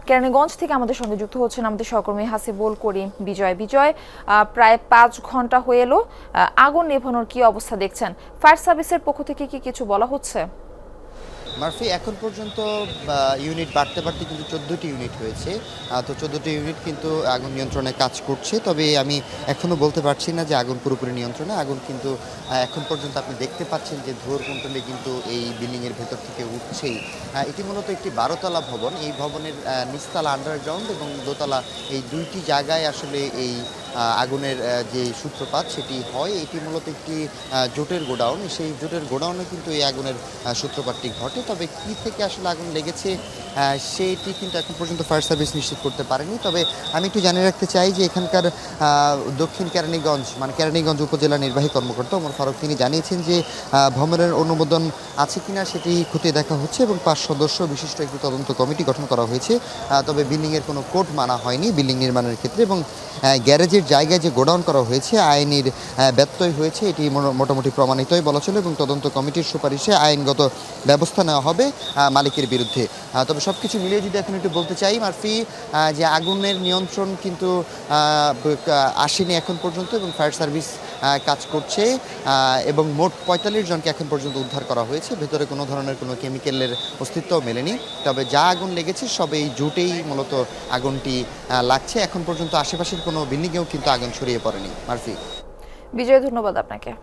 কেরানীগঞ্জ থেকে আমাদের সঙ্গে যুক্ত হচ্ছেন আমাদের সহকর্মী হাসিবুল করিম বিজয়। প্রায় 5 ঘন্টা হয়ে এলো, আগুন নেভানোর কি অবস্থা দেখছেন? ফায়ার সার্ভিসের পক্ষ থেকে কি কিছু বলা হচ্ছে? মার্ফি, এখন পর্যন্ত ইউনিট বাড়তে বাড়তে কিন্তু 14টি ইউনিট হয়েছে। তো 14টি ইউনিট কিন্তু আগুন নিয়ন্ত্রণে কাজ করছে। তবে আমি এখনও বলতে পারছি না যে আগুন পুরোপুরি নিয়ন্ত্রণে। আগুন কিন্তু এখন পর্যন্ত আপনি দেখতে পাচ্ছেন যে ধোঁয়ার কুণ্ডলী কিন্তু এই বিল্ডিংয়ের ভেতর থেকে উঠছেই। এটি মূলত একটি 12তলা ভবন। এই ভবনের নিচতলা আন্ডারগ্রাউন্ড এবং দোতলা, এই দুইটি জায়গায় আসলে এই আগুনের যে সূত্রপাত সেটি হয়। এটি মূলত একটি জোটের গোডাউন। সেই জোটের গোডাউনে কিন্তু এই আগুনের সূত্রপাতটি ঘটে। তবে কী থেকে আসলে আগুন লেগেছে সেটি কিন্তু এখন পর্যন্ত ফায়ার সার্ভিস নিশ্চিত করতে পারেনি। তবে আমি একটু জানিয়ে রাখতে চাই যে এখানকার দক্ষিণ কেরানীগঞ্জ উপজেলা নির্বাহী কর্মকর্তা ওমর ফারুক তিনি জানিয়েছেন যে ভবনের অনুমোদন আছে কিনা সেটি খতিয়ে দেখা হচ্ছে এবং 5 সদস্য বিশিষ্ট একটি তদন্ত কমিটি গঠন করা হয়েছে। তবে বিল্ডিংয়ের কোনো কোড মানা হয়নি বিল্ডিং নির্মাণের ক্ষেত্রে, এবং গ্যারেজের জায়গায় যে গোডাউন করা হয়েছে আইনের ব্যত্যয় হয়েছে এটি মোটামুটি প্রমাণিতই বলা চলে, এবং তদন্ত কমিটির সুপারিশে আইনগত ব্যবস্থা নেওয়া হবে মালিকের বিরুদ্ধে। তবে সব কিছু মিলিয়ে যদি এখন একটু বলতে চাই মারফি, যে আগুনের নিয়ন্ত্রণ কিন্তু আসেনি এখন পর্যন্ত, এবং ফায়ার সার্ভিস কাজ করছে, এবং মোট 45 জনকে এখন পর্যন্ত উদ্ধার করা হয়েছে। ভেতরে কোনো ধরনের কোনো কেমিক্যালের অস্তিত্বও মেলেনি। তবে যা আগুন লেগেছে সব এই জুটেই মূলত আগুনটি লাগছে। এখন পর্যন্ত আশেপাশের কোনো বিল্ডিংয়েও কিন্তু আগুন ছড়িয়ে পড়েনি মারফি। বিজয়, ধন্যবাদ আপনাকে।